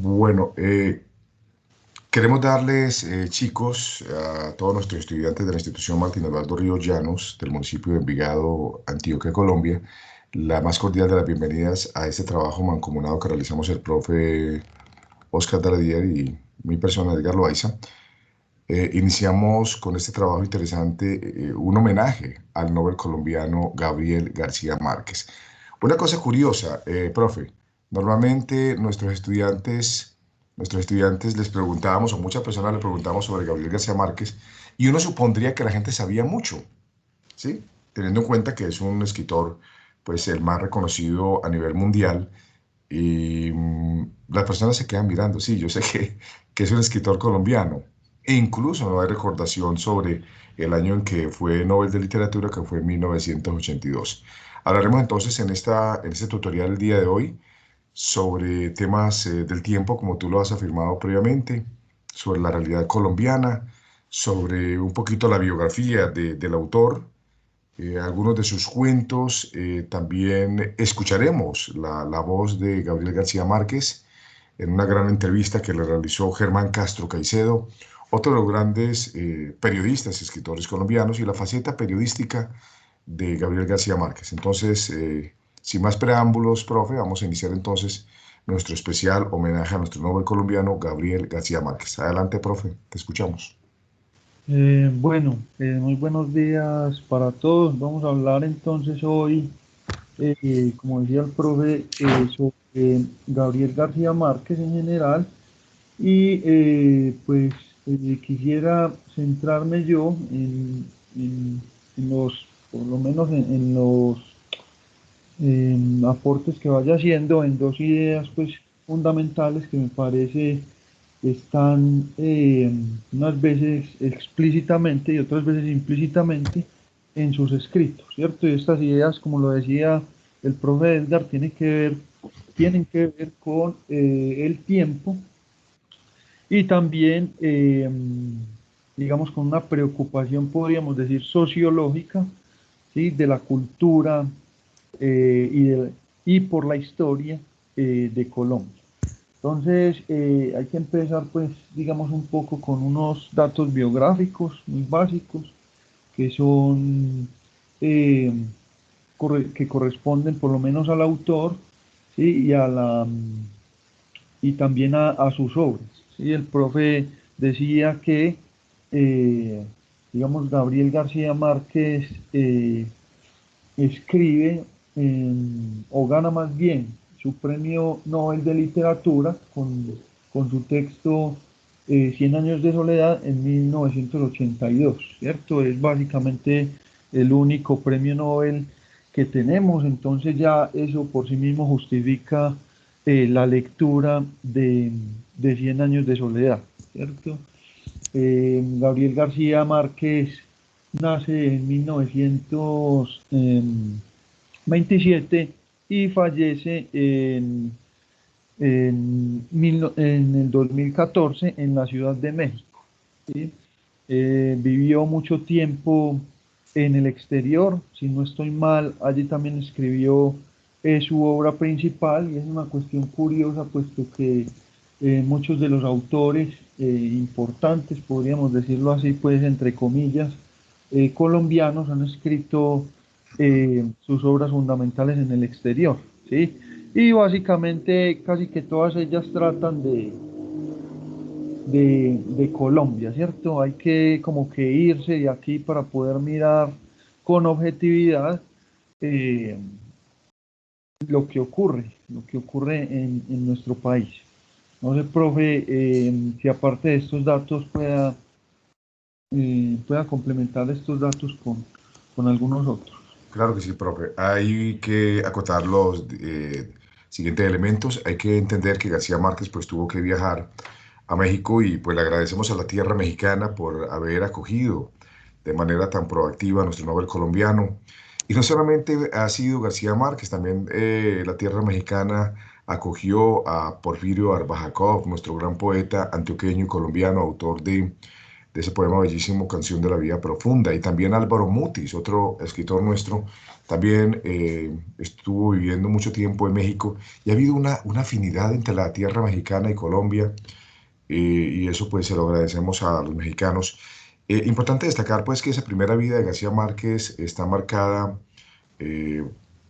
Bueno, queremos darles, chicos, a todos nuestros estudiantes de la institución Martín Eduardo Ríos Llanos, del municipio de Envigado, Antioquia, Colombia, la más cordial de las bienvenidas a este trabajo mancomunado que realizamos el profe Oscar Daladier y mi persona, Edgar Loaiza. Iniciamos con este trabajo interesante un homenaje al Nobel colombiano Gabriel García Márquez. Una cosa curiosa, profe, normalmente nuestros estudiantes les preguntábamos, o muchas personas le preguntábamos sobre Gabriel García Márquez, y uno supondría que la gente sabía mucho, ¿sí? Teniendo en cuenta que es un escritor, pues el más reconocido a nivel mundial, y las personas se quedan mirando, sí, yo sé que es un escritor colombiano, e incluso no hay recordación sobre el año en que fue Nobel de Literatura, que fue en 1982. Hablaremos entonces en este tutorial el día de hoy sobre temas del tiempo, como tú lo has afirmado previamente, sobre la realidad colombiana, sobre un poquito la biografía del autor, algunos de sus cuentos. También escucharemos la voz de Gabriel García Márquez en una gran entrevista que le realizó Germán Castro Caicedo, otro de los grandes periodistas y escritores colombianos, y la faceta periodística de Gabriel García Márquez. Entonces, sin más preámbulos, profe, vamos a iniciar entonces nuestro especial homenaje a nuestro Nobel colombiano Gabriel García Márquez. Adelante, profe, te escuchamos. Muy buenos días para todos. Vamos a hablar entonces hoy, como decía el profe, sobre Gabriel García Márquez en general y quisiera centrarme yo en los, por lo menos en los aportes que vaya haciendo en dos ideas pues fundamentales que me parece están unas veces explícitamente y otras veces implícitamente en sus escritos, ¿cierto? Y estas ideas, como lo decía el profe Edgar, tienen que ver con el tiempo y también, digamos, con una preocupación, podríamos decir, sociológica, ¿sí? De la cultura y por la historia de Colombia. Entonces, hay que empezar, pues, digamos, un poco con unos datos biográficos muy básicos que son, eh, que corresponden por lo menos al autor, ¿sí? Y también a sus obras, ¿sí? El profe decía que, eh, digamos, Gabriel García Márquez escribe o gana más bien su premio Nobel de Literatura con su texto Cien años de soledad en 1982, ¿cierto? Es básicamente el único premio Nobel que tenemos, entonces ya eso por sí mismo justifica la lectura de Cien años de soledad, ¿cierto? Gabriel García Márquez nace en 1927 y fallece en el 2014 en la Ciudad de México, ¿sí? Vivió mucho tiempo en el exterior, si no estoy mal, allí también escribió su obra principal y es una cuestión curiosa, puesto que muchos de los autores importantes, podríamos decirlo así, pues entre comillas, colombianos han escrito sus obras fundamentales en el exterior, ¿sí? Y básicamente casi que todas ellas tratan de Colombia, ¿cierto? Hay que como que irse de aquí para poder mirar con objetividad eh, lo que ocurre en nuestro país. No sé, profe, si aparte de estos datos pueda complementar estos datos con algunos otros. Claro que sí, profe. Hay que acotar los siguientes elementos. Hay que entender que García Márquez pues tuvo que viajar a México, y pues le agradecemos a la tierra mexicana por haber acogido de manera tan proactiva a nuestro Nobel colombiano. Y no solamente ha sido García Márquez, también la tierra mexicana acogió a Porfirio Arbajakov, nuestro gran poeta antioqueño y colombiano, autor de de ese poema bellísimo, Canción de la Vida Profunda. Y también Álvaro Mutis, otro escritor nuestro, también estuvo viviendo mucho tiempo en México y ha habido una afinidad entre la tierra mexicana y Colombia, y eso pues se lo agradecemos a los mexicanos. Importante destacar pues que esa primera vida de García Márquez está marcada eh,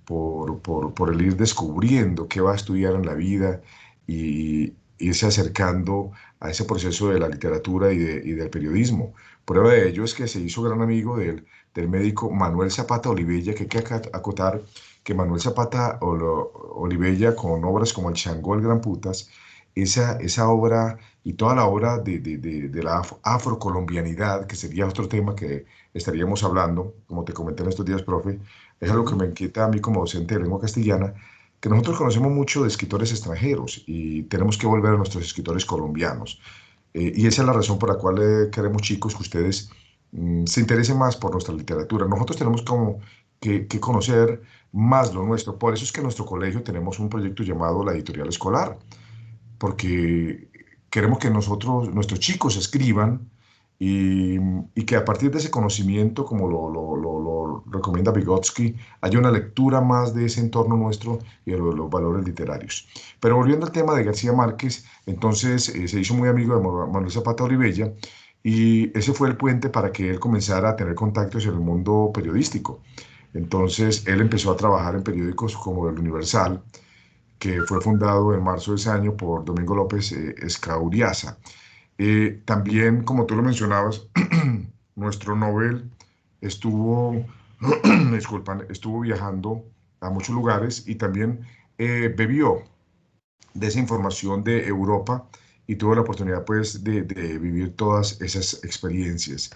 por el ir descubriendo qué va a estudiar en la vida y irse acercando a ese proceso de la literatura y del periodismo. Prueba de ello es que se hizo gran amigo del médico Manuel Zapata Olivella, que hay que acotar que Manuel Zapata Olivella, con obras como El Changó, el Gran Putas, esa obra y toda la obra de la afrocolombianidad, que sería otro tema que estaríamos hablando, como te comenté en estos días, profe, es algo que Sí. me inquieta a mí como docente de lengua castellana, que nosotros conocemos mucho de escritores extranjeros y tenemos que volver a nuestros escritores colombianos. Y esa es la razón por la cual queremos, chicos, que ustedes se interesen más por nuestra literatura. Nosotros tenemos como que conocer más lo nuestro. Por eso es que en nuestro colegio tenemos un proyecto llamado la Editorial Escolar, porque queremos que nuestros chicos escriban y que a partir de ese conocimiento, como lo recomienda Vygotsky, haya una lectura más de ese entorno nuestro y de los valores literarios. Pero volviendo al tema de García Márquez, entonces se hizo muy amigo de Manuel Zapata Olivella y ese fue el puente para que él comenzara a tener contactos en el mundo periodístico. Entonces él empezó a trabajar en periódicos como El Universal, que fue fundado en marzo de ese año por Domingo López Escauriaza. También, como tú lo mencionabas, nuestro Nobel estuvo, disculpan, estuvo viajando a muchos lugares y también bebió de esa información de Europa y tuvo la oportunidad pues de vivir todas esas experiencias.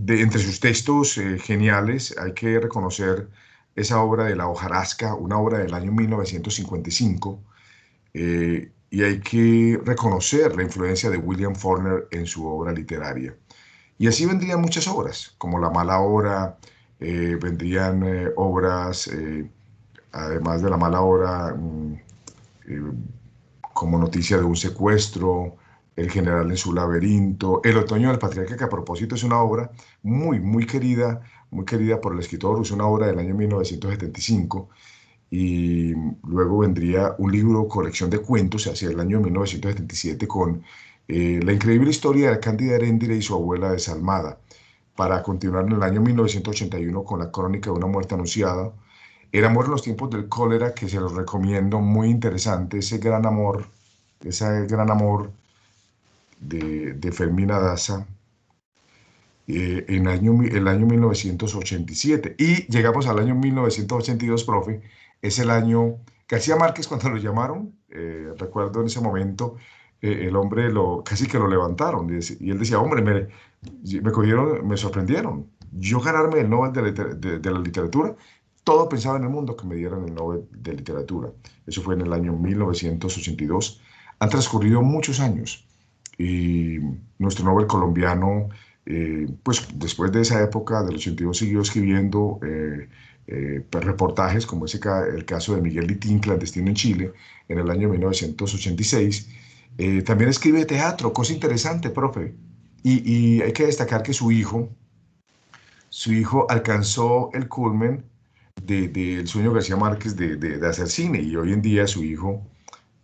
Entre sus textos geniales hay que reconocer esa obra de La hojarasca, una obra del año 1955, y hay que reconocer la influencia de William Faulkner en su obra literaria. Y así vendrían muchas obras, como La mala hora, vendrían obras, además de La mala hora, eh, como Noticia de un secuestro, El general en su laberinto, El otoño del patriarca, que a propósito es una obra muy querida por el escritor, es una obra del año 1975, y luego vendría un libro, colección de cuentos, hacia el año 1977, con la increíble historia de Cándida Heréndira y su abuela desalmada, para continuar en el año 1981 con la crónica de una muerte anunciada. El amor en los tiempos del cólera, que se los recomiendo, muy interesante, ese gran amor de Fermina Daza, el año 1987. Y llegamos al año 1982, profe, es el año, García Márquez cuando lo llamaron, recuerdo en ese momento, el hombre casi que lo levantaron y él decía, hombre, me cogieron, me sorprendieron. Yo ganarme el Nobel de la literatura, todo pensaba en el mundo que me dieran el Nobel de literatura. Eso fue en el año 1982. Han transcurrido muchos años y nuestro Nobel colombiano, pues después de esa época del 82 siguió escribiendo pues, reportajes como el caso de Miguel Litín, clandestino en Chile, en el año 1986. También escribe teatro, cosa interesante, profe. Y hay que destacar que su hijo alcanzó el culmen del sueño de García Márquez de hacer cine y hoy en día su hijo,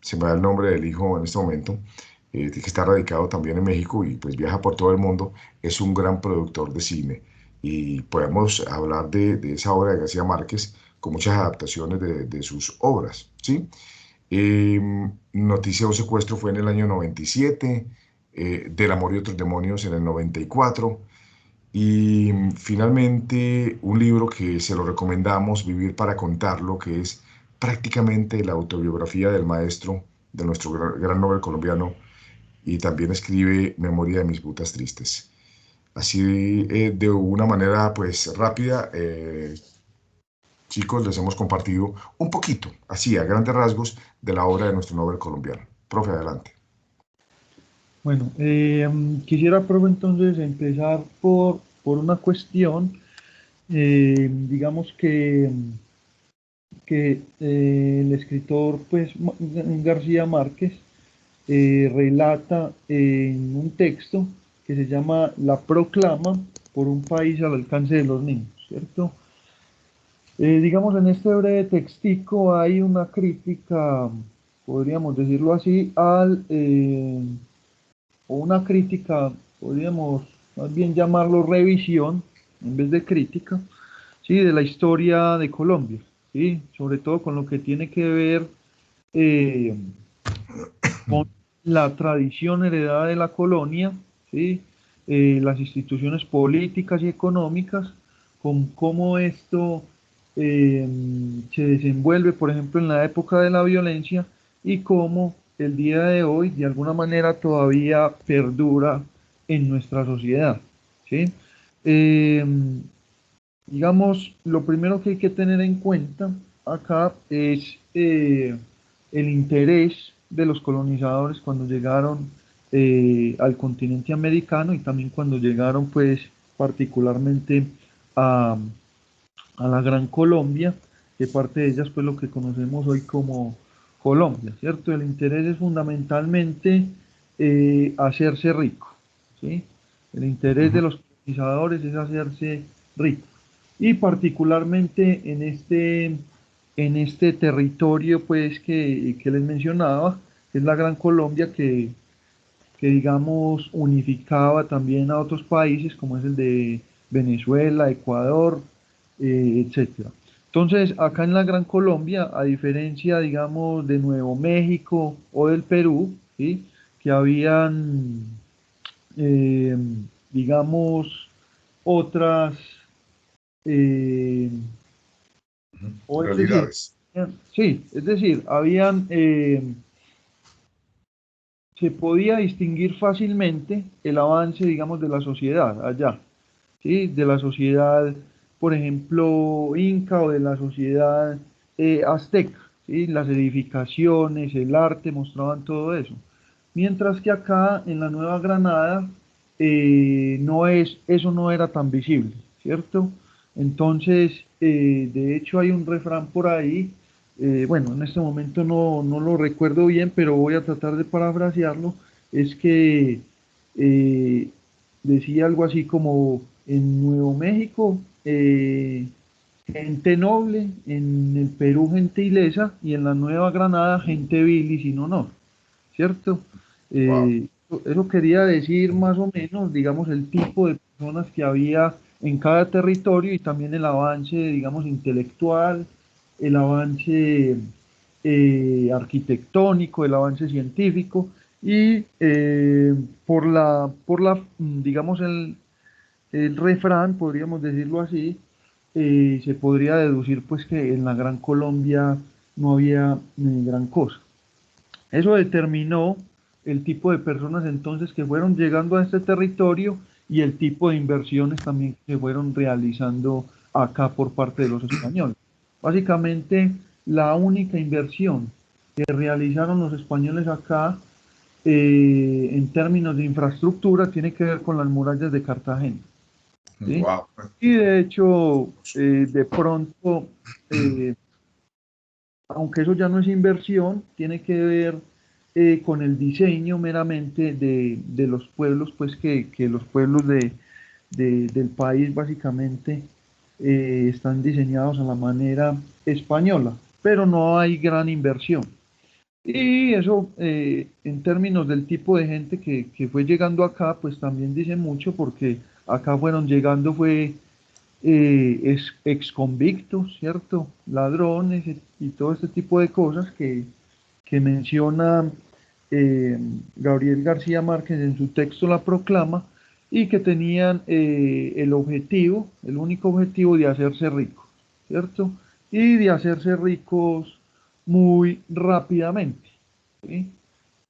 se me da el nombre del hijo en este momento, que está radicado también en México y pues viaja por todo el mundo, es un gran productor de cine. Y podemos hablar de esa obra de García Márquez con muchas adaptaciones de sus obras, ¿sí? Noticia de un secuestro fue en el año 97, Del amor y otros demonios en el 94. Y finalmente, un libro que se lo recomendamos, Vivir para contarlo, que es prácticamente la autobiografía del maestro, de nuestro gran Nobel colombiano, y también escribe Memoria de mis putas tristes. Así, de una manera pues rápida, chicos, les hemos compartido un poquito, así a grandes rasgos, de la obra de nuestro Nobel colombiano. Profe, adelante. Bueno, quisiera, profe, entonces empezar por una cuestión, digamos que el escritor, pues, García Márquez, relata en un texto que se llama La Proclama por un país al alcance de los niños, ¿cierto? Digamos, en este breve textico hay una crítica, podríamos decirlo así, o una crítica, podríamos más bien llamarlo revisión, en vez de crítica, ¿sí? De la historia de Colombia, ¿sí? Sobre todo con lo que tiene que ver eh, con la tradición heredada de la colonia, ¿sí? Las instituciones políticas y económicas, con cómo esto eh, se desenvuelve, por ejemplo, en la época de la violencia y cómo el día de hoy, de alguna manera, todavía perdura en nuestra sociedad, ¿sí? Eh, digamos, lo primero que hay que tener en cuenta acá es el interés de los colonizadores cuando llegaron al continente americano y también cuando llegaron, pues, particularmente a, a la Gran Colombia, que parte de ellas, pues, lo que conocemos hoy como Colombia, ¿cierto? El interés es fundamentalmente hacerse rico, ¿sí? El interés de Ujú. los colonizadores es hacerse rico y particularmente en este territorio pues que les mencionaba, que es la Gran Colombia, que digamos unificaba también a otros países como es el de Venezuela, Ecuador, etcétera. Entonces, acá en la Gran Colombia, a diferencia, digamos, de Nuevo México o del Perú, ¿sí? Que habían, eh, digamos, otras eh, o es decir, Realidades. sí, es decir, se podía distinguir fácilmente el avance, digamos, de la sociedad allá, ¿sí? De la sociedad, por ejemplo, inca o de la sociedad azteca, ¿sí? Las edificaciones, el arte mostraban todo eso. Mientras que acá en la Nueva Granada eso no era tan visible, ¿cierto? Entonces, de hecho hay un refrán por ahí, bueno, en este momento no lo recuerdo bien, pero voy a tratar de parafrasearlo, es que eh, decía algo así como en Nuevo México, gente noble, en el Perú gente ilesa y en la Nueva Granada gente vil y sin honor, ¿cierto? Wow. Eso quería decir más o menos, digamos, el tipo de personas que había en cada territorio y también el avance, digamos, intelectual, el avance arquitectónico, el avance científico y digamos, el refrán, podríamos decirlo así, se podría deducir pues que en la Gran Colombia no había gran cosa. Eso determinó el tipo de personas entonces que fueron llegando a este territorio y el tipo de inversiones también que se fueron realizando acá por parte de los españoles. Básicamente, la única inversión que realizaron los españoles acá en términos de infraestructura tiene que ver con las murallas de Cartagena, ¿sí? Wow. Y de hecho, de pronto, eh, aunque eso ya no es inversión, tiene que ver con el diseño meramente de los pueblos, pues que los pueblos del país básicamente están diseñados a la manera española, pero no hay gran inversión. Y eso, en términos del tipo de gente que fue llegando acá, pues también dice mucho porque acá fueron llegando, fue ex convictos, ¿cierto? Ladrones y todo este tipo de cosas que menciona Gabriel García Márquez en su texto La Proclama y que tenían el único objetivo de hacerse ricos, ¿cierto? Y de hacerse ricos muy rápidamente, ¿sí?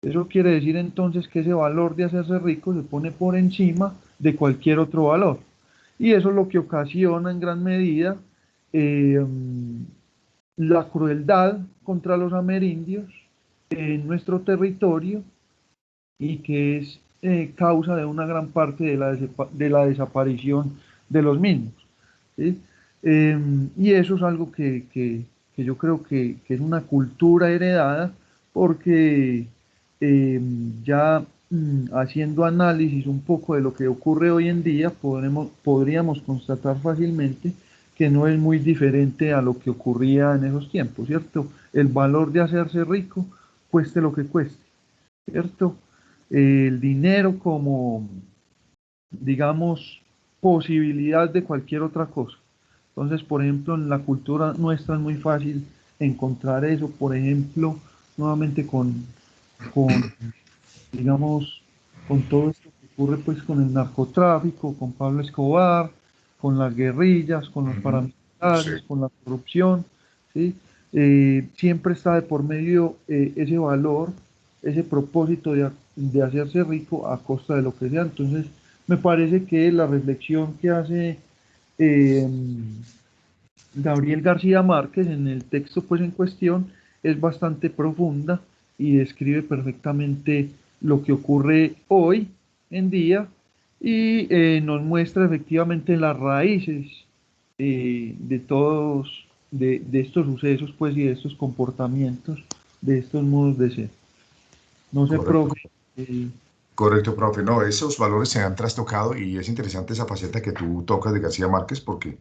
Eso quiere decir entonces que ese valor de hacerse rico se pone por encima de cualquier otro valor. Y eso es lo que ocasiona en gran medida eh, la crueldad contra los amerindios en nuestro territorio y que es causa de una gran parte de la desaparición de los mismos, ¿sí? Y eso es algo que yo creo que es una cultura heredada porque ya haciendo análisis un poco de lo que ocurre hoy en día, podríamos constatar fácilmente que no es muy diferente a lo que ocurría en esos tiempos, ¿cierto? El valor de hacerse rico, cueste lo que cueste, ¿cierto? El dinero como, digamos, posibilidad de cualquier otra cosa. Entonces, por ejemplo, en la cultura nuestra es muy fácil encontrar eso, por ejemplo, nuevamente con digamos, con todo esto que ocurre pues con el narcotráfico, con Pablo Escobar, con las guerrillas, con los Ujú. Sí, paramilitares, con la corrupción, ¿sí? Siempre está de por medio ese valor, ese propósito de hacerse rico a costa de lo que sea. Entonces, me parece que la reflexión que hace eh, Gabriel García Márquez en el texto pues en cuestión es bastante profunda y describe perfectamente lo que ocurre hoy en día y nos muestra efectivamente las raíces de todos, de estos sucesos pues y de estos comportamientos, de estos modos de ser. No sé, correcto. profe. eh, Correcto, profe. No, esos valores se han trastocado y es interesante esa faceta que tú tocas de García Márquez porque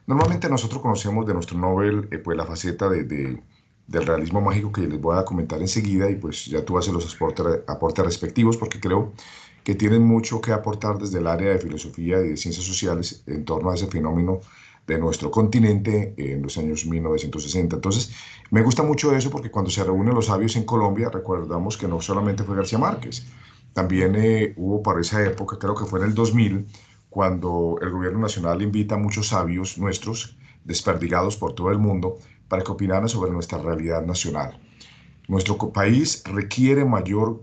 normalmente nosotros conocemos de nuestro Nobel pues la faceta del realismo mágico que les voy a comentar enseguida y pues ya tú haces los aportes respectivos porque creo que tienen mucho que aportar desde el área de filosofía y de ciencias sociales en torno a ese fenómeno de nuestro continente en los años 1960. Entonces, me gusta mucho eso porque cuando se reúnen los sabios en Colombia, recordamos que no solamente fue García Márquez, también hubo para esa época, creo que fue en el 2000, cuando el gobierno nacional invita a muchos sabios nuestros, desperdigados por todo el mundo, para que opinaran sobre nuestra realidad nacional. Nuestro país requiere mayor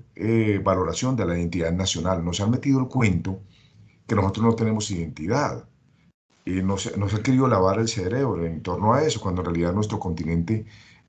valoración de la identidad nacional. Nos han metido el cuento que nosotros no tenemos identidad. Y nos ha querido lavar el cerebro en torno a eso, cuando en realidad nuestro continente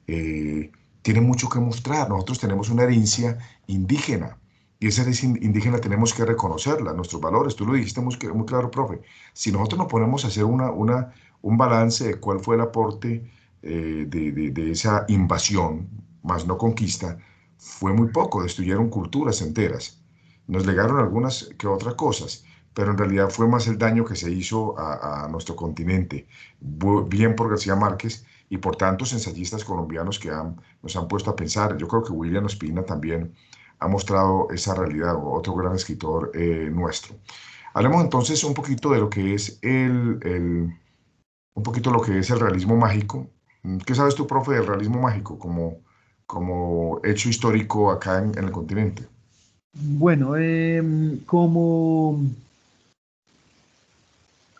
eh, tiene mucho que mostrar. Nosotros tenemos una herencia indígena y esa herencia indígena tenemos que reconocerla, nuestros valores. Tú lo dijiste muy claro, profe. Si nosotros nos ponemos a hacer un balance de cuál fue el aporte de esa invasión, más no conquista, fue muy poco, destruyeron culturas enteras. Nos legaron algunas que otras cosas, pero en realidad fue más el daño que se hizo a nuestro continente, bien por García Márquez y por tantos ensayistas colombianos que nos han puesto a pensar. Yo creo que William Ospina también ha mostrado esa realidad, otro gran escritor nuestro. Hablemos entonces un poquito de lo que es un poquito lo que es el realismo mágico. ¿Qué sabes tú, profe, del realismo mágico como hecho histórico acá en el continente? bueno,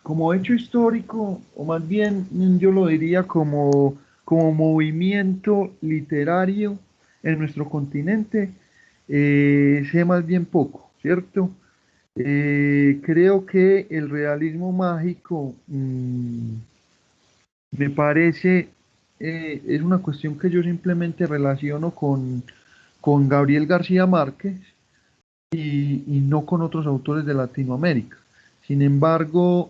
como hecho histórico, o más bien yo lo diría como movimiento literario en nuestro continente, sé más bien poco, ¿cierto? Creo que el realismo mágico me parece, es una cuestión que yo simplemente relaciono con Gabriel García Márquez y no con otros autores de Latinoamérica. Sin embargo,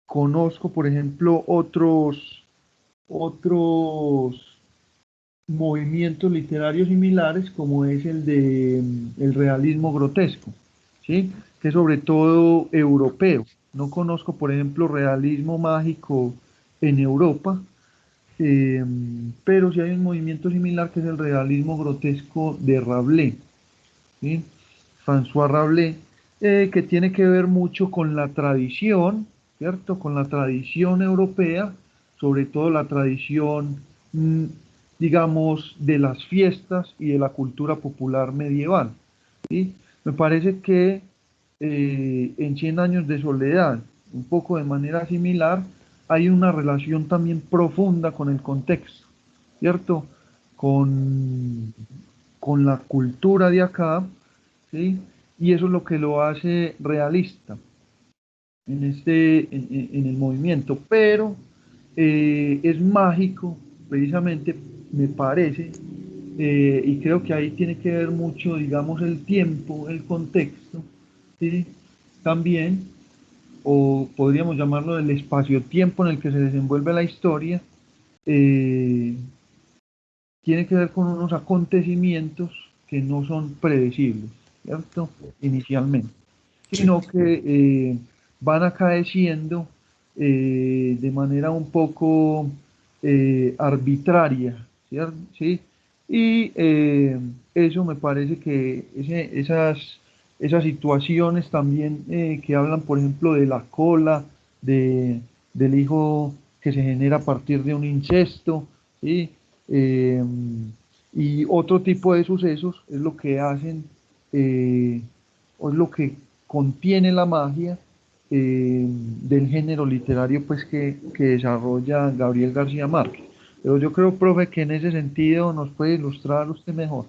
conozco, por ejemplo, otros movimientos literarios similares, como es el de el realismo grotesco, ¿sí? Que es sobre todo europeo. No conozco, por ejemplo, realismo mágico en Europa, eh, pero sí hay un movimiento similar que es el realismo grotesco de Rabelais, ¿sí? François Rabelais, que tiene que ver mucho con la tradición, ¿cierto? Con la tradición europea, sobre todo la tradición, digamos, de las fiestas y de la cultura popular medieval, ¿sí? Me parece que en Cien años de soledad, un poco de manera similar, hay una relación también profunda con el contexto, ¿cierto? Con, con la cultura de acá, ¿sí? Y eso es lo que lo hace realista en el movimiento, pero es mágico, precisamente, me parece, y creo que ahí tiene que ver mucho, digamos, el tiempo, el contexto, ¿sí? También, o podríamos llamarlo el espacio-tiempo en el que se desenvuelve la historia, eh, tiene que ver con unos acontecimientos, que no son predecibles, ¿cierto? Inicialmente, Sí, sino que van acaeciendo de manera un poco arbitraria, ¿cierto? ¿Sí? Y eso me parece que esas situaciones también que hablan, por ejemplo, de la cola, de, del hijo que se genera a partir de un incesto, ¿sí? Eh, y otro tipo de sucesos es lo que hacen, o es lo que contiene la magia del género literario pues que desarrolla Gabriel García Márquez. Pero yo creo, profe, que en ese sentido nos puede ilustrar usted mejor.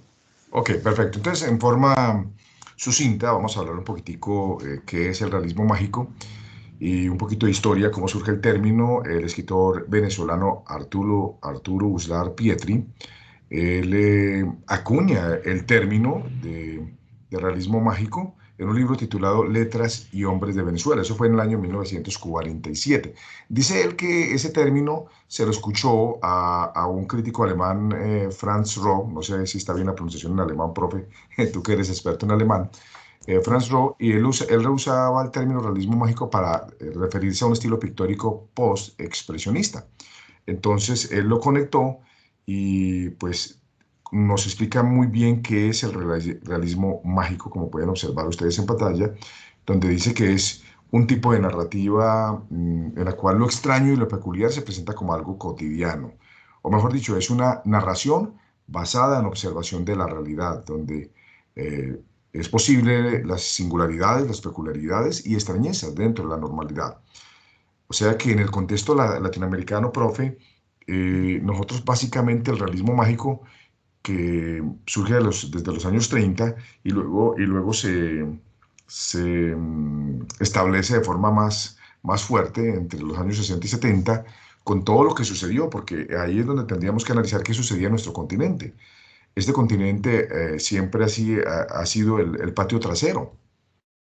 ok, perfecto. Entonces, en forma sucinta, vamos a hablar un poquitico qué es el realismo mágico y un poquito de historia, cómo surge el término. El escritor venezolano Arturo Uslar Pietri, él acuña el término de realismo mágico en un libro titulado Letras y Hombres de Venezuela. Eso fue en el año 1947. Dice él que ese término se lo escuchó a un crítico alemán, Franz Roh, no sé si está bien la pronunciación en alemán, profe, tú que eres experto en alemán, Franz Roh, y él usaba el término realismo mágico para referirse a un estilo pictórico post-expresionista. Entonces él lo conectó y pues nos explica muy bien qué es el realismo mágico, como pueden observar ustedes en pantalla, donde dice que es un tipo de narrativa en la cual lo extraño y lo peculiar se presenta como algo cotidiano. O mejor dicho, es una narración basada en observación de la realidad, donde eh, es posible las singularidades, las peculiaridades y extrañezas dentro de la normalidad. O sea que en el contexto latinoamericano, profe, nosotros básicamente el realismo mágico que surge desde los años 30 y luego se establece de forma más fuerte entre los años 60 y 70 con todo lo que sucedió, porque ahí es donde tendríamos que analizar qué sucedía en nuestro continente. Este continente siempre ha sido el patio trasero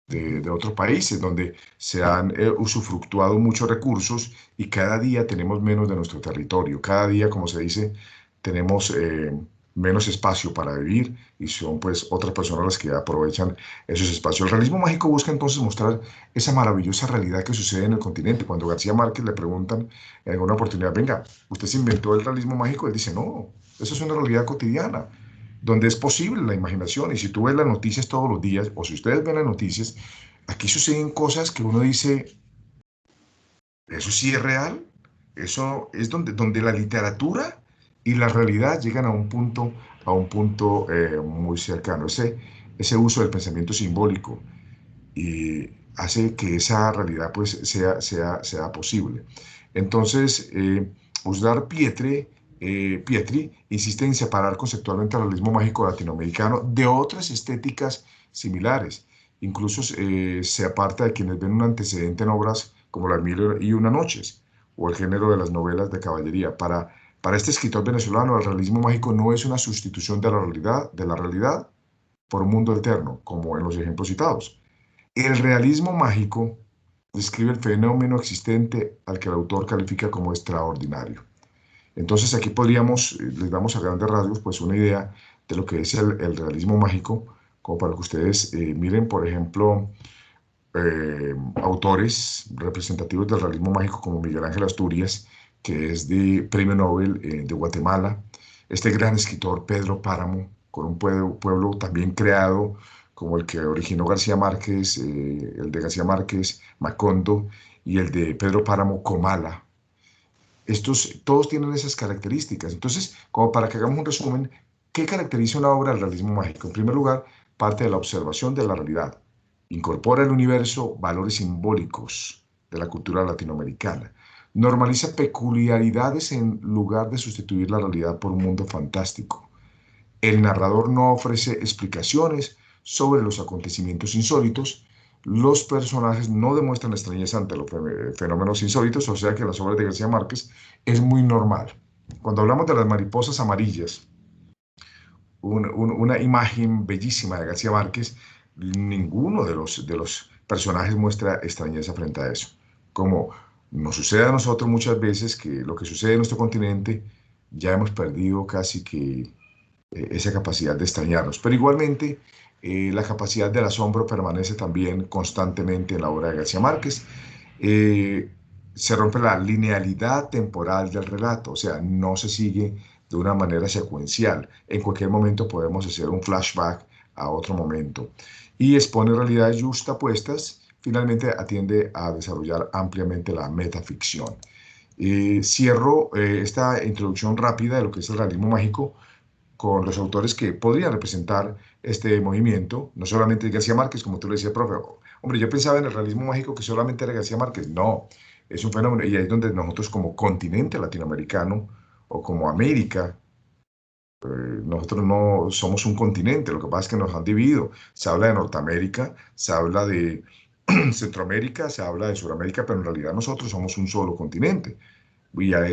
de otros países, donde se han usufructuado muchos recursos y cada día tenemos menos de nuestro territorio. Cada día, como se dice, tenemos menos espacio para vivir y son pues otras personas las que aprovechan esos espacios. El realismo mágico busca entonces mostrar esa maravillosa realidad que sucede en el continente. Cuando García Márquez le preguntan en alguna oportunidad, venga, ¿usted se inventó el realismo mágico? Él dice, no, eso es una realidad cotidiana donde es posible la imaginación. Y si tú ves las noticias todos los días, o si ustedes ven las noticias, aquí suceden cosas que uno dice, ¿eso sí es real? Eso es donde la literatura y la realidad llegan a un punto muy cercano. Ese uso del pensamiento simbólico y hace que esa realidad pues sea posible. Entonces, Pietri insiste en separar conceptualmente el realismo mágico latinoamericano de otras estéticas similares. Incluso se aparta de quienes ven un antecedente en obras como Las Mil y Una Noches o el género de las novelas de caballería. Para este escritor venezolano, el realismo mágico no es una sustitución de la realidad por un mundo alterno, como en los ejemplos citados. El realismo mágico describe el fenómeno existente al que el autor califica como extraordinario. Entonces aquí les damos a grandes rasgos pues una idea de lo que es el realismo mágico, como para que ustedes miren, por ejemplo, autores representativos del realismo mágico como Miguel Ángel Asturias, que es de Premio Nobel de Guatemala, este gran escritor Pedro Páramo, con un pueblo también creado como el que originó García Márquez, el de García Márquez, Macondo, y el de Pedro Páramo, Comala. Estos todos tienen esas características. Entonces, como para que hagamos un resumen, ¿qué caracteriza una obra del realismo mágico? En primer lugar, parte de la observación de la realidad. Incorpora al universo valores simbólicos de la cultura latinoamericana. Normaliza peculiaridades en lugar de sustituir la realidad por un mundo fantástico. El narrador no ofrece explicaciones sobre los acontecimientos insólitos. Los personajes no demuestran extrañeza ante los fenómenos insólitos, o sea que en las obras de García Márquez es muy normal. Cuando hablamos de las mariposas amarillas, una imagen bellísima de García Márquez, ninguno de los personajes muestra extrañeza frente a eso. Como nos sucede a nosotros muchas veces, que lo que sucede en nuestro continente ya hemos perdido casi que esa capacidad de extrañarnos. Pero igualmente, la capacidad del asombro permanece también constantemente en la obra de García Márquez. Eh, Se rompe la linealidad temporal del relato, o sea, no se sigue de una manera secuencial. En cualquier momento podemos hacer un flashback a otro momento. Y expone realidades justapuestas, finalmente atiende a desarrollar ampliamente la metaficción. Cierro esta introducción rápida de lo que es el realismo mágico con los autores que podrían representar este movimiento, no solamente García Márquez, como tú le decías, profe. Hombre, yo pensaba en el realismo mágico que solamente era García Márquez. No, es un fenómeno, y ahí es donde nosotros como continente latinoamericano o como América, nosotros no somos un continente, lo que pasa es que nos han dividido. Se habla de Norteamérica, se habla de Centroamérica, se habla de Sudamérica, pero en realidad nosotros somos un solo continente. Y en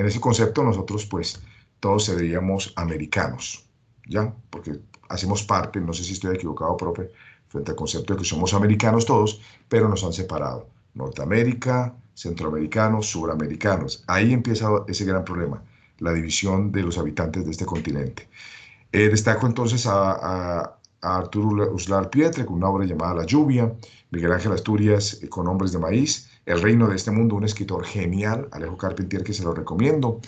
ese concepto nosotros pues todos seríamos americanos, ¿ya? Porque hacemos parte, no sé si estoy equivocado, profe, frente al concepto de que somos americanos todos, pero nos han separado. Norteamérica, centroamericanos, suramericanos. Ahí empieza ese gran problema, la división de los habitantes de este continente. Destaco entonces a Arturo Uslar Pietre con una obra llamada La lluvia, Miguel Ángel Asturias con Hombres de Maíz, El reino de este mundo, un escritor genial, Alejo Carpentier, que se lo recomiendo.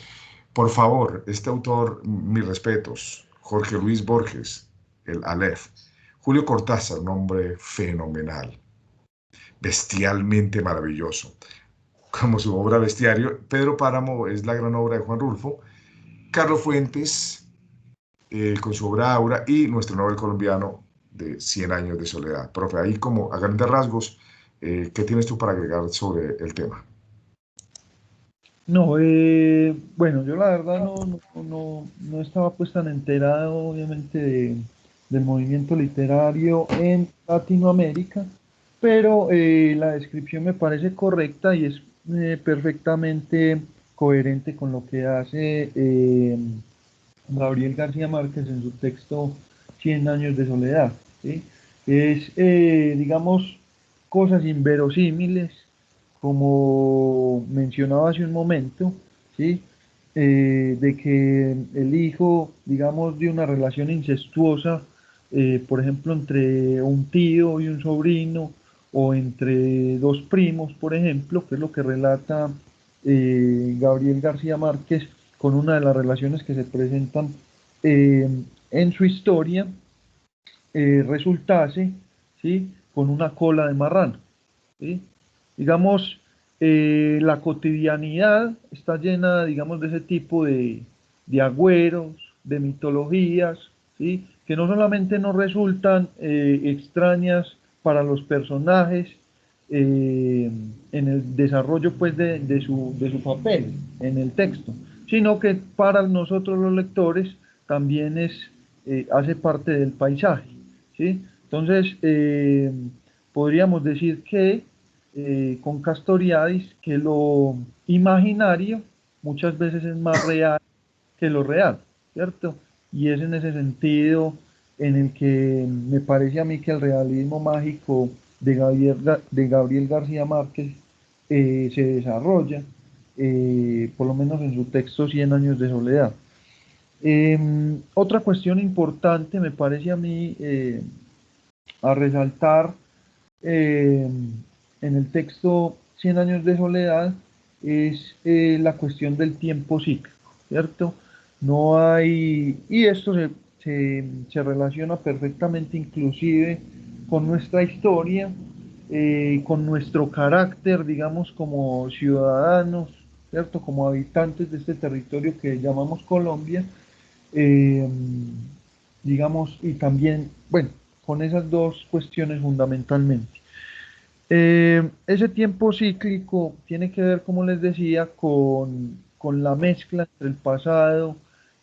Por favor, este autor, mis respetos, Jorge Luis Borges, el Aleph, Julio Cortázar, un hombre fenomenal, bestialmente maravilloso, como su obra Bestiario. Pedro Páramo es la gran obra de Juan Rulfo. Carlos Fuentes, con su obra Aura, y nuestro Nobel colombiano de 100 años de soledad. Profe, ahí como a grandes rasgos, ¿qué tienes tú para agregar sobre el tema? No, bueno, yo la verdad no estaba pues tan enterado, obviamente, del movimiento literario en Latinoamérica, pero la descripción me parece correcta y es perfectamente coherente con lo que hace Gabriel García Márquez en su texto Cien años de soledad, ¿sí? Es, digamos, cosas inverosímiles, como mencionaba hace un momento, ¿sí? De que el hijo, digamos, de una relación incestuosa, por ejemplo, entre un tío y un sobrino, o entre dos primos, por ejemplo, que es lo que relata Gabriel García Márquez con una de las relaciones que se presentan eh, en su historia, resultase, ¿sí?, con una cola de marrano, ¿sí? Digamos, la cotidianidad está llena, digamos, de ese tipo de agüeros, de mitologías, ¿sí?, que no solamente nos resultan extrañas para los personajes en el desarrollo pues de su papel en el texto, sino que para nosotros los lectores también hace parte del paisaje, ¿sí? Entonces, podríamos decir que con Castoriadis que lo imaginario muchas veces es más real que lo real, ¿cierto? Y es en ese sentido en el que me parece a mí que el realismo mágico de Gabriel García Márquez se desarrolla, por lo menos en su texto Cien años de soledad. Otra cuestión importante me parece a mí a resaltar eh, en el texto Cien años de soledad es la cuestión del tiempo cíclico, ¿cierto? No hay, y esto se relaciona perfectamente inclusive con nuestra historia, con nuestro carácter, digamos, como ciudadanos, ¿cierto? Como habitantes de este territorio que llamamos Colombia, eh, digamos, y también, bueno, con esas dos cuestiones fundamentalmente. Ese tiempo cíclico tiene que ver, como les decía, con la mezcla entre el pasado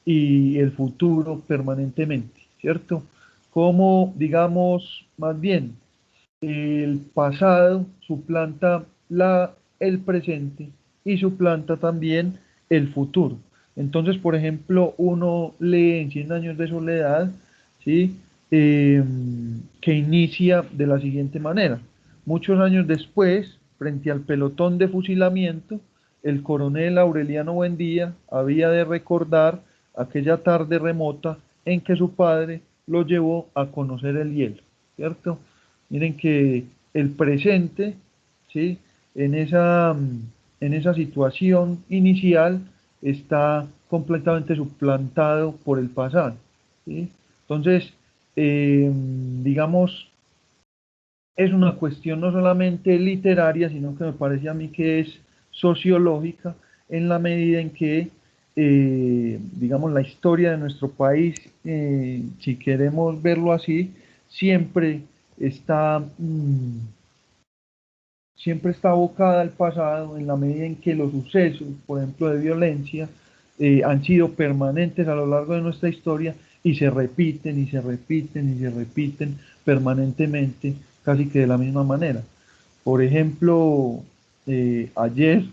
y el futuro permanentemente, ¿cierto? Como, digamos, más bien, el pasado suplanta el presente y suplanta también el futuro. Entonces, por ejemplo, uno lee en Cien años de soledad, ¿sí? Eh, que inicia de la siguiente manera. Muchos años después, frente al pelotón de fusilamiento, el coronel Aureliano Buendía había de recordar aquella tarde remota en que su padre lo llevó a conocer el hielo, ¿cierto? Miren que el presente, ¿sí? En en esa situación inicial está completamente suplantado por el pasado, ¿sí? Entonces, digamos, es una cuestión no solamente literaria, sino que me parece a mí que es sociológica en la medida en que, digamos, la historia de nuestro país, si queremos verlo así, siempre está, siempre está abocada al pasado en la medida en que los sucesos, por ejemplo, de violencia, han sido permanentes a lo largo de nuestra historia y se repiten y se repiten y se repiten permanentemente, casi que de la misma manera. Por ejemplo, ayer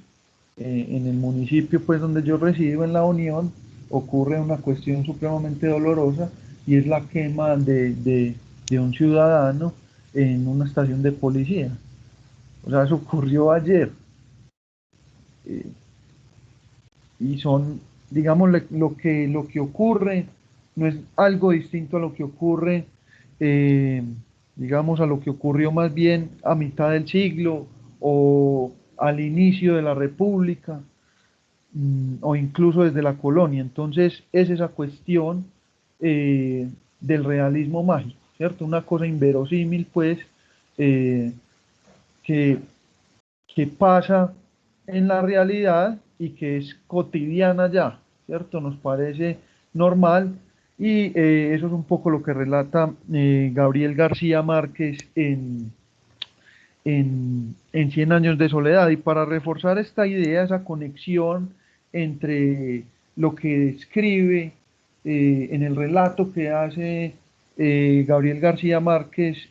en el municipio pues donde yo resido, en La Unión, ocurre una cuestión supremamente dolorosa y es la quema de un ciudadano en una estación de policía. O sea, eso ocurrió ayer. eh, y son, digamos, lo que ocurre no es algo distinto a lo que ocurre, eh, digamos, a lo que ocurrió más bien a mitad del siglo o al inicio de la República, o incluso desde la colonia. Entonces, es esa cuestión del realismo mágico, ¿cierto? Una cosa inverosímil, pues, eh, que que pasa en la realidad y que es cotidiana ya, ¿cierto? Nos parece normal y eso es un poco lo que relata Gabriel García Márquez en Cien años de soledad. Y para reforzar esta idea, esa conexión entre lo que describe en el relato que hace Gabriel García Márquez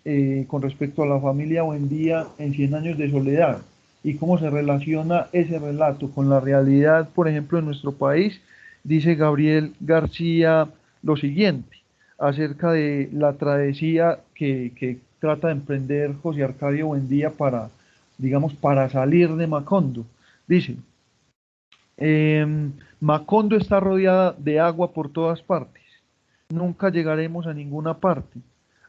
con respecto a la familia Buendía en Cien años de soledad y cómo se relaciona ese relato con la realidad, por ejemplo, en nuestro país, dice Gabriel García lo siguiente acerca de la travesía que trata de emprender José Arcadio Buendía para, digamos, para salir de Macondo. Dice, Macondo está rodeada de agua por todas partes. Nunca llegaremos a ninguna parte.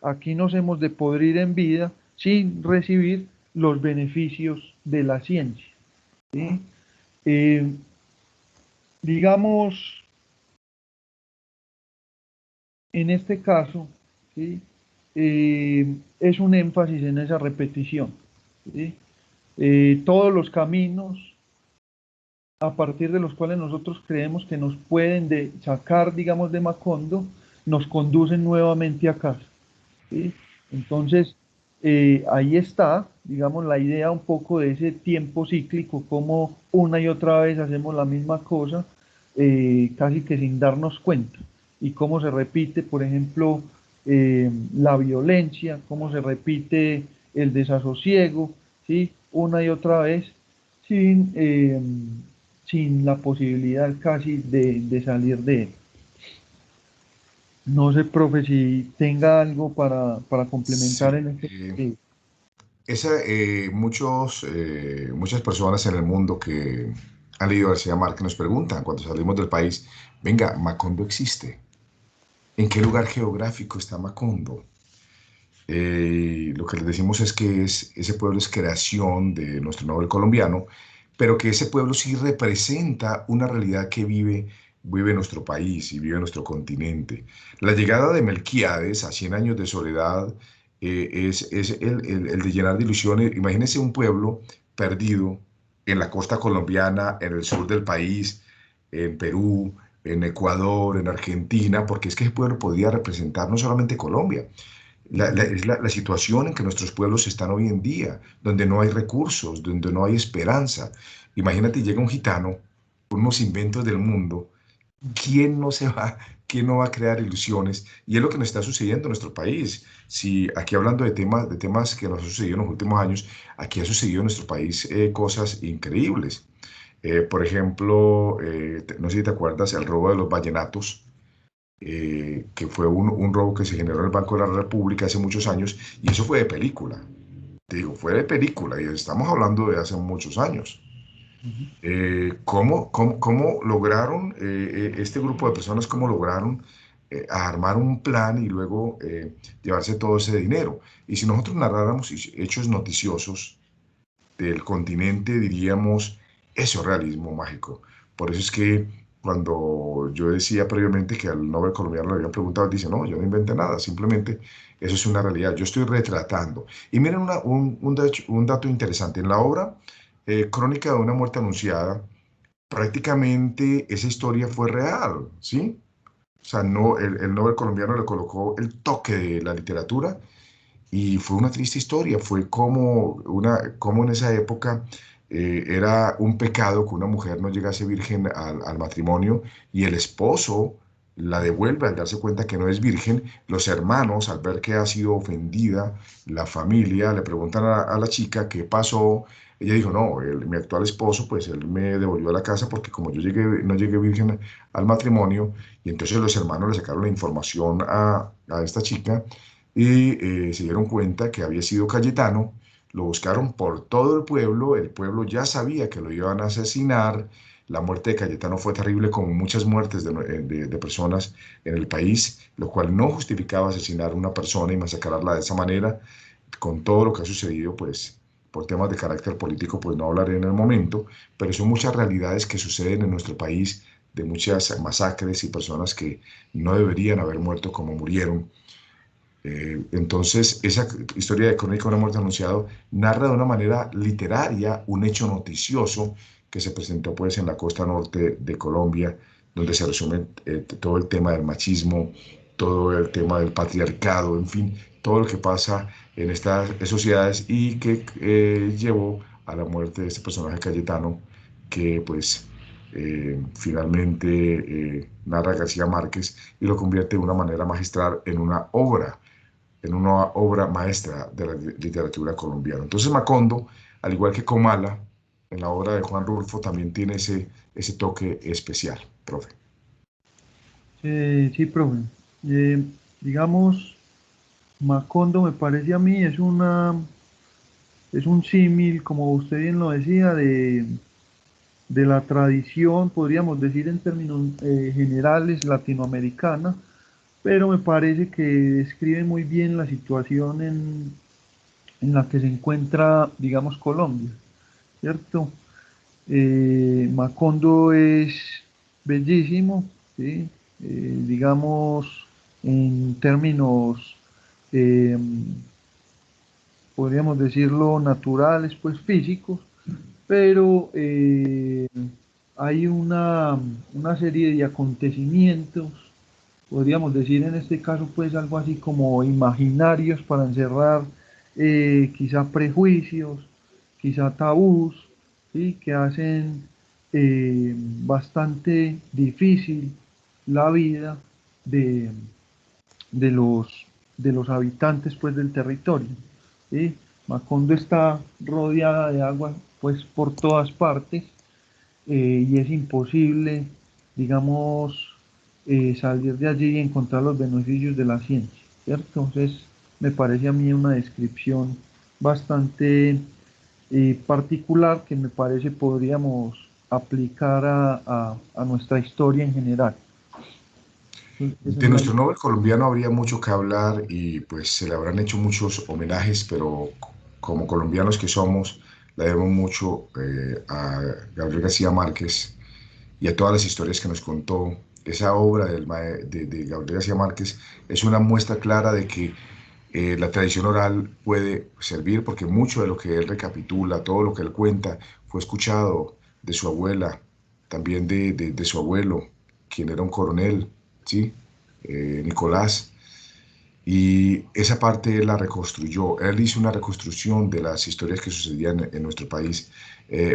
Aquí nos hemos de podrir en vida sin recibir los beneficios de la ciencia. ¿Sí? Eh, digamos, en este caso, ¿sí? Es un énfasis en esa repetición. ¿Sí? Todos los caminos a partir de los cuales nosotros creemos que nos pueden sacar, digamos, de Macondo, nos conducen nuevamente a casa. ¿Sí? Entonces, ahí está, digamos, la idea un poco de ese tiempo cíclico, como una y otra vez hacemos la misma cosa, casi que sin darnos cuenta, y cómo se repite, por ejemplo, la violencia, cómo se repite el desasosiego, ¿sí? Una y otra vez, sin, sin la posibilidad casi de salir de él. No sé, profe, si tenga algo para complementar Sí, en este sentido. muchas personas en el mundo que han leído García Márquez nos preguntan cuando salimos del país, venga, ¿Macondo existe? ¿En qué lugar geográfico está Macondo? Lo que les decimos es que ese pueblo es creación de nuestro noble colombiano, pero que ese pueblo sí representa una realidad que vive nuestro país y vive nuestro continente. La llegada de Melquíades a 100 años de soledad es el de llenar de ilusiones. Imagínense un pueblo perdido en la costa colombiana, en el sur del país, en Perú, en Ecuador, en Argentina, porque es que ese pueblo podría representar no solamente Colombia, es la situación en que nuestros pueblos están hoy en día, donde no hay recursos, donde no hay esperanza. Imagínate, llega un gitano con unos inventos del mundo. ¿Quién no se va, quién no va a crear ilusiones? Y es lo que nos está sucediendo en nuestro país. Si aquí hablando de temas que nos han sucedido en los últimos años, aquí ha sucedido en nuestro país cosas increíbles. Por ejemplo, no sé si te acuerdas, el robo de los vallenatos, que fue un robo que se generó en el Banco de la República hace muchos años, y eso fue de película. Te digo, fue de película, y estamos hablando de hace muchos años. ¿Cómo lograron este grupo de personas, cómo lograron armar un plan y luego llevarse todo ese dinero? Y si nosotros narráramos hechos noticiosos del continente, diríamos, eso es realismo mágico. Por eso es que cuando yo decía previamente que al Nobel colombiano le habían preguntado, dice, no, yo no inventé nada, simplemente eso es una realidad, yo estoy retratando. Y miren un dato interesante, en la obra Crónica de una muerte anunciada, prácticamente esa historia fue real, ¿sí? O sea, no, el Nobel colombiano le colocó el toque de la literatura y fue una triste historia, fue como en esa época era un pecado que una mujer no llegase virgen al matrimonio y el esposo la devuelve al darse cuenta que no es virgen. Los hermanos, al ver que ha sido ofendida, la familia, le preguntan a la chica qué pasó. Ella dijo, no, mi actual esposo, pues él me devolvió a la casa porque como yo no llegué virgen al matrimonio, y entonces los hermanos le sacaron la información a esta chica y se dieron cuenta que había sido Cayetano, lo buscaron por todo el pueblo ya sabía que lo iban a asesinar, la muerte de Cayetano fue terrible como muchas muertes de personas en el país, lo cual no justificaba asesinar a una persona y masacrarla de esa manera, con todo lo que ha sucedido, pues por temas de carácter político, pues no hablaré en el momento, pero son muchas realidades que suceden en nuestro país, de muchas masacres y personas que no deberían haber muerto como murieron. Entonces, esa historia de Crónica de una muerte anunciado narra de una manera literaria un hecho noticioso que se presentó pues en la costa norte de Colombia, donde se resume todo el tema del machismo, todo el tema del patriarcado, en fin, todo lo que pasa en estas sociedades y que llevó a la muerte de este personaje Cayetano, que pues finalmente narra García Márquez y lo convierte de una manera magistral en una obra maestra de la literatura colombiana. Entonces Macondo, al igual que Comala, en la obra de Juan Rulfo también tiene ese toque especial, profe. Sí, profe. Eh, digamos, Macondo me parece a mí es un símil, como usted bien lo decía, de la tradición, podríamos decir en términos generales, latinoamericana, pero me parece que describe muy bien la situación en la que se encuentra, digamos, Colombia, ¿cierto? Macondo es bellísimo, ¿sí? Digamos, en términos, eh, podríamos decirlo, naturales, pues físicos, pero hay una serie de acontecimientos, podríamos decir en este caso, pues algo así como imaginarios para encerrar quizá prejuicios, quizá tabús, ¿sí? Que hacen bastante difícil la vida de, de los, de los habitantes pues, del territorio. ¿Sí? Macondo está rodeada de agua pues, por todas partes y es imposible, digamos, salir de allí y encontrar los beneficios de la ciencia, ¿cierto? Entonces, me parece a mí una descripción bastante particular que me parece podríamos aplicar a nuestra historia en general. Esa es De la nuestro idea. Nobel colombiano habría mucho que hablar y pues se le habrán hecho muchos homenajes, pero como colombianos que somos, le debemos mucho a Gabriel García Márquez y a todas las historias que nos contó. Esa obra de Gabriel García Márquez es una muestra clara de que la tradición oral puede servir porque mucho de lo que él recapitula, todo lo que él cuenta, fue escuchado de su abuela, también de su abuelo, quien era un coronel, ¿sí? Nicolás. Y esa parte él la reconstruyó. Él hizo una reconstrucción de las historias que sucedían en nuestro país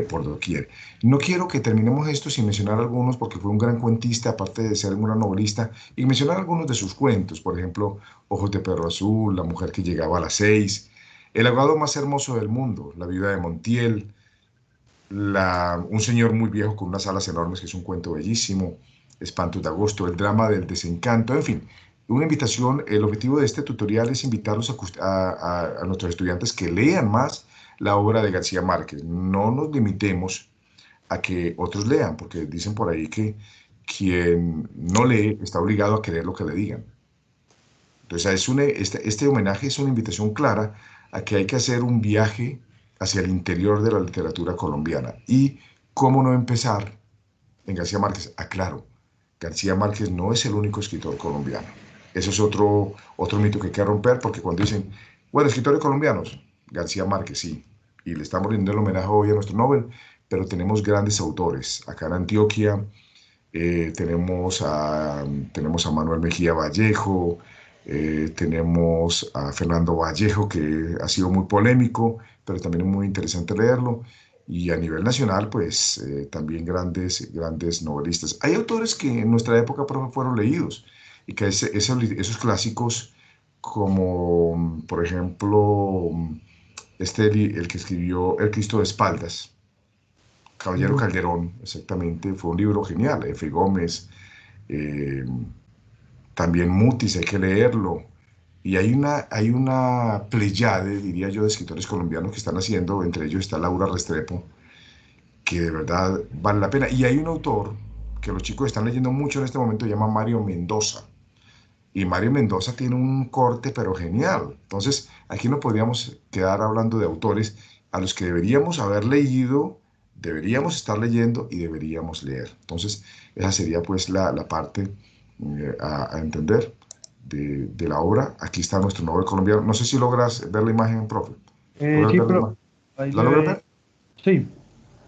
por doquier. No quiero que terminemos esto sin mencionar algunos, porque fue un gran cuentista, aparte de ser un gran novelista, y mencionar algunos de sus cuentos. Por ejemplo, Ojos de Perro Azul, La mujer que llegaba a las 6, El abogado más hermoso del mundo, La viuda de Montiel, Un señor muy viejo con unas alas enormes, que es un cuento bellísimo, Espantos de agosto, El drama del desencanto, en fin, una invitación. El objetivo de este tutorial es invitarlos a nuestros estudiantes que lean más la obra de García Márquez. No nos limitemos a que otros lean, porque dicen por ahí que quien no lee está obligado a creer lo que le digan. Entonces, este homenaje es una invitación clara a que hay que hacer un viaje hacia el interior de la literatura colombiana. Y cómo no empezar en García Márquez. Aclaro, García Márquez no es el único escritor colombiano. Eso es otro mito que hay que romper, porque cuando dicen, bueno, escritores colombianos, García Márquez, sí, y le estamos rindiendo el homenaje hoy a nuestro Nobel, pero tenemos grandes autores. Acá en Antioquia tenemos a Manuel Mejía Vallejo, tenemos a Fernando Vallejo, que ha sido muy polémico, pero también es muy interesante leerlo. Y a nivel nacional, pues también grandes novelistas. Hay autores que en nuestra época profe, fueron leídos y que esos clásicos, como por ejemplo el que escribió El Cristo de Espaldas, Caballero Mm. Calderón, exactamente, fue un libro genial. F. Gómez, eh, también Mutis, hay que leerlo. Y hay una pleyade, diría yo, de escritores colombianos que están haciendo, entre ellos está Laura Restrepo, que de verdad vale la pena. Y hay un autor que los chicos están leyendo mucho en este momento, se llama Mario Mendoza. Y Mario Mendoza tiene un corte, pero genial. Entonces, aquí no podríamos quedar hablando de autores a los que deberíamos haber leído, deberíamos estar leyendo y deberíamos leer. Entonces, esa sería pues la parte a entender de la obra. Aquí está nuestro Nobel colombiano. No sé si logras ver la imagen, profe. ¿Logras Sí, ver la pero imagen? ahí ¿La le logras ve. ver?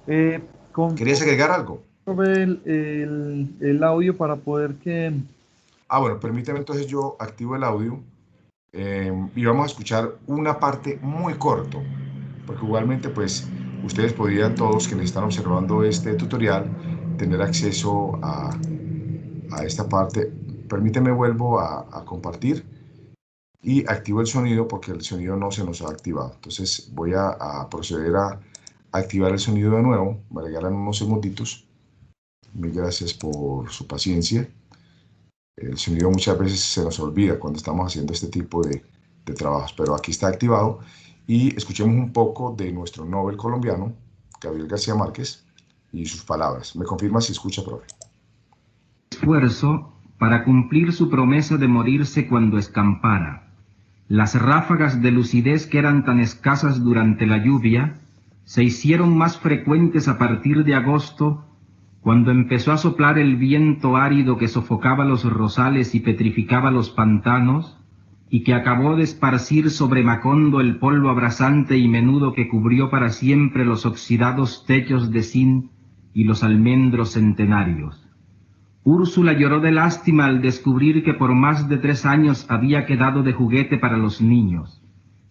Sí. Con ¿Querías agregar algo? el audio para poder que... Ah, bueno, permíteme entonces yo activo el audio y vamos a escuchar una parte muy corto, porque igualmente pues ustedes podrían todos quienes están observando este tutorial tener acceso a esta parte. Permíteme vuelvo a compartir y activo el sonido porque el sonido no se nos ha activado. Entonces voy a proceder a activar el sonido de nuevo. Me regalan unos segunditos. Mil gracias por su paciencia. El sonido muchas veces se nos olvida cuando estamos haciendo este tipo de trabajos, pero aquí está activado y escuchemos un poco de nuestro Nobel colombiano, Gabriel García Márquez, y sus palabras. ¿Me confirma si escucha, profe? Esfuerzo para cumplir su promesa de morirse cuando escampara. Las ráfagas de lucidez que eran tan escasas durante la lluvia se hicieron más frecuentes a partir de agosto, cuando empezó a soplar el viento árido que sofocaba los rosales y petrificaba los pantanos, y que acabó de esparcir sobre Macondo el polvo abrasante y menudo que cubrió para siempre los oxidados techos de zinc y los almendros centenarios. Úrsula lloró de lástima al descubrir que por más de 3 años había quedado de juguete para los niños.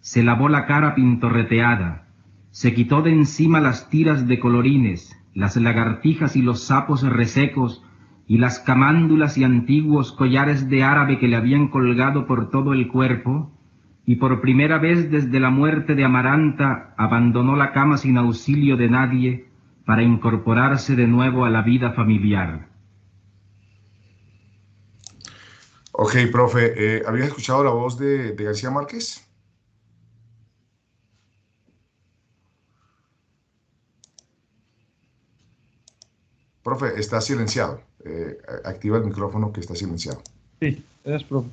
Se lavó la cara pintorreteada, se quitó de encima las tiras de colorines, las lagartijas y los sapos resecos, y las camándulas y antiguos collares de árabe que le habían colgado por todo el cuerpo, y por primera vez desde la muerte de Amaranta abandonó la cama sin auxilio de nadie para incorporarse de nuevo a la vida familiar. Ok, profe, ¿habías escuchado la voz de García Márquez? Profe, está silenciado. Activa el micrófono que está silenciado. Sí, es profe.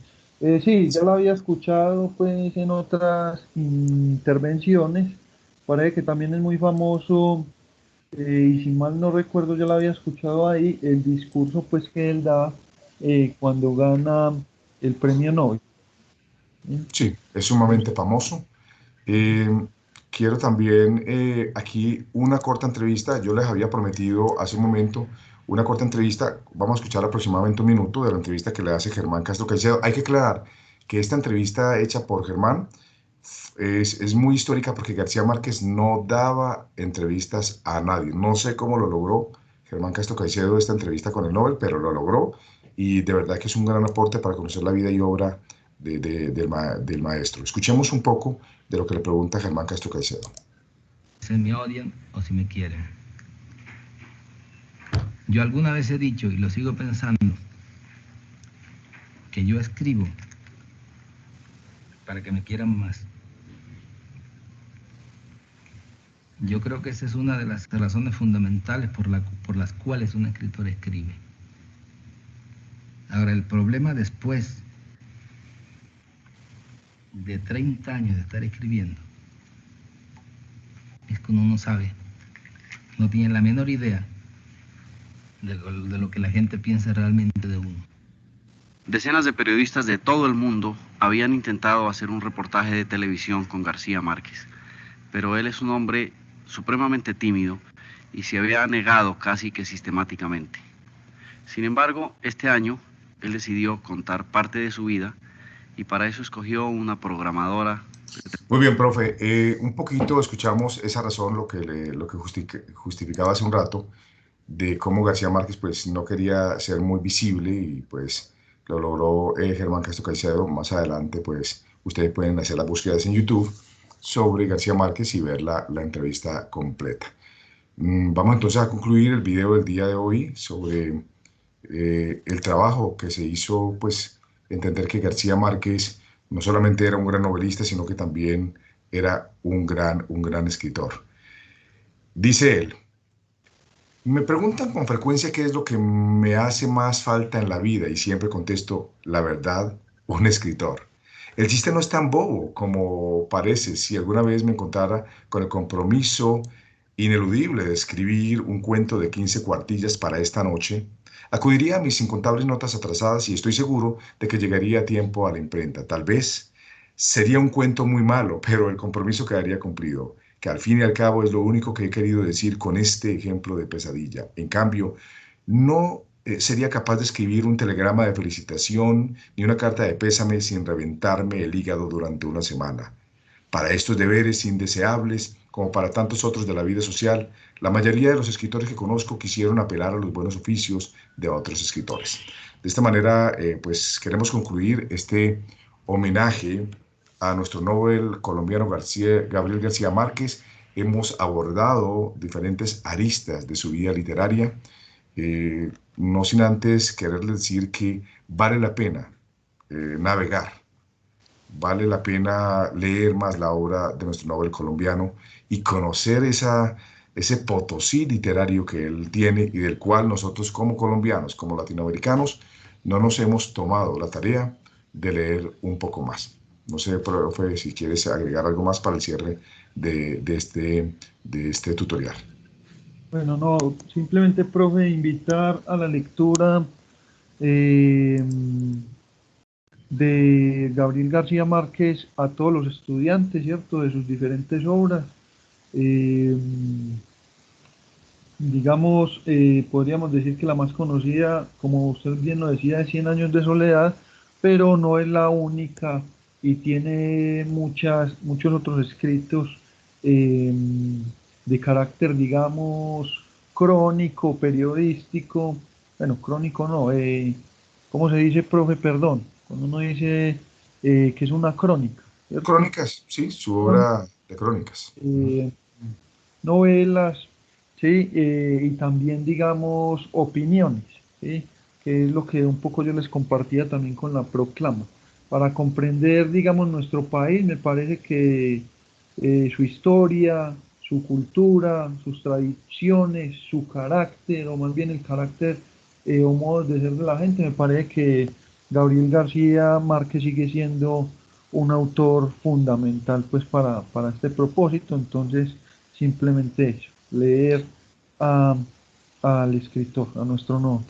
Sí, ya lo había escuchado pues en otras intervenciones. Parece que también es muy famoso, y si mal no recuerdo, ya lo había escuchado ahí, el discurso pues que él da cuando gana el premio Nobel. ¿Sí? Sí, es sumamente famoso. Eh, quiero también aquí una corta entrevista. Yo les había prometido hace un momento una corta entrevista. Vamos a escuchar aproximadamente un minuto de la entrevista que le hace Germán Castro Caicedo. Hay que aclarar que esta entrevista hecha por Germán es muy histórica porque García Márquez no daba entrevistas a nadie. No sé cómo lo logró Germán Castro Caicedo esta entrevista con el Nobel, pero lo logró y de verdad que es un gran aporte para conocer la vida y obra del maestro. Escuchemos un poco de lo que le pregunta Germán Castro Caicedo. Si me odian o si me quieren. Yo alguna vez he dicho, y lo sigo pensando, que yo escribo para que me quieran más. Yo creo que esa es una de las razones fundamentales por las cuales un escritor escribe. Ahora, el problema después de 30 años de estar escribiendo es que uno no sabe, no tiene la menor idea de lo que la gente piensa realmente de uno. Decenas de periodistas de todo el mundo habían intentado hacer un reportaje de televisión con García Márquez, pero él es un hombre supremamente tímido y se había negado casi que sistemáticamente. Sin embargo, este año él decidió contar parte de su vida y para eso escogió una programadora. Muy bien, profe. Un poquito escuchamos esa razón, lo que justificaba hace un rato, de cómo García Márquez pues no quería ser muy visible y pues lo logró Germán Castro Caicedo. Más adelante pues ustedes pueden hacer las búsquedas en YouTube sobre García Márquez y ver la entrevista completa. Vamos entonces a concluir el video del día de hoy sobre el trabajo que se hizo, pues entender que García Márquez no solamente era un gran novelista, sino que también era un gran escritor. Dice él: me preguntan con frecuencia qué es lo que me hace más falta en la vida y siempre contesto, la verdad, un escritor. El chiste no es tan bobo como parece. Si alguna vez me encontrara con el compromiso ineludible de escribir un cuento de 15 cuartillas para esta noche, acudiría a mis incontables notas atrasadas y estoy seguro de que llegaría a tiempo a la imprenta. Tal vez sería un cuento muy malo, pero el compromiso quedaría cumplido, que al fin y al cabo es lo único que he querido decir con este ejemplo de pesadilla. En cambio, no sería capaz de escribir un telegrama de felicitación ni una carta de pésame sin reventarme el hígado durante una semana. Para estos deberes indeseables, como para tantos otros de la vida social, la mayoría de los escritores que conozco quisieron apelar a los buenos oficios de otros escritores. De esta manera, pues queremos concluir este homenaje a nuestro Nobel colombiano Gabriel García Márquez. Hemos abordado diferentes aristas de su vida literaria, no sin antes querer decir que vale la pena navegar, vale la pena leer más la obra de nuestro Nobel colombiano y conocer ese potosí literario que él tiene y del cual nosotros como colombianos, como latinoamericanos, no nos hemos tomado la tarea de leer un poco más. No sé, profe, si quieres agregar algo más para el cierre de este tutorial. Bueno, no, simplemente, profe, invitar a la lectura eh, de Gabriel García Márquez a todos los estudiantes, ¿cierto?, de sus diferentes obras. Eh, digamos, podríamos decir que la más conocida, como usted bien lo decía, es Cien años de soledad, pero no es la única y tiene muchos otros escritos eh, de carácter, digamos, crónico, periodístico. Bueno, crónico no, ¿cómo se dice, profe? Perdón, cuando uno dice que es una crónica, ¿cierto? Crónicas, sí, su obra de crónicas. Eh, novelas, ¿sí? Y también, digamos, opiniones, ¿sí? Que es lo que un poco yo les compartía también con la proclama. Para comprender, digamos, nuestro país, me parece que su historia, su cultura, sus tradiciones, su carácter, o más bien el carácter o modos de ser de la gente, me parece que Gabriel García Márquez sigue siendo un autor fundamental pues para este propósito. Entonces, simplemente eso, leer a, al escritor, a nuestro nombre.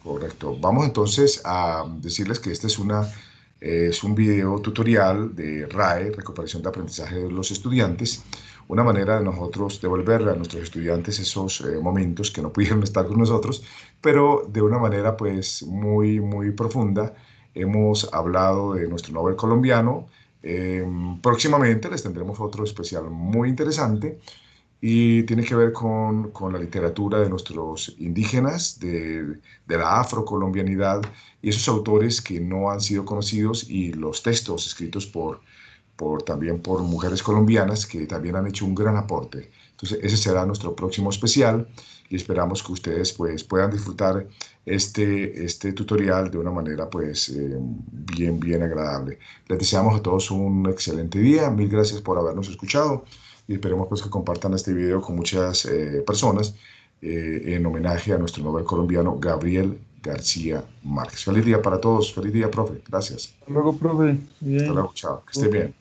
Correcto. Vamos entonces a decirles que este es un video tutorial de RAE, Recuperación de Aprendizaje de los Estudiantes, una manera de nosotros devolverle a nuestros estudiantes esos momentos que no pudieron estar con nosotros, pero de una manera pues muy profunda. Hemos hablado de nuestro Nobel colombiano. Próximamente les tendremos otro especial muy interesante y tiene que ver con la literatura de nuestros indígenas, de la afrocolombianidad y esos autores que no han sido conocidos y los textos escritos también por mujeres colombianas que también han hecho un gran aporte. Entonces ese será nuestro próximo especial y esperamos que ustedes pues puedan disfrutar este tutorial de una manera pues bien agradable. Les deseamos a todos un excelente día. Mil gracias por habernos escuchado. y esperemos pues que compartan este video con muchas personas en homenaje a nuestro Nobel colombiano Gabriel García Márquez. Feliz día para todos, feliz día, profe, gracias. Hasta luego, profe. Hasta Bien. luego, chao, que esté bien.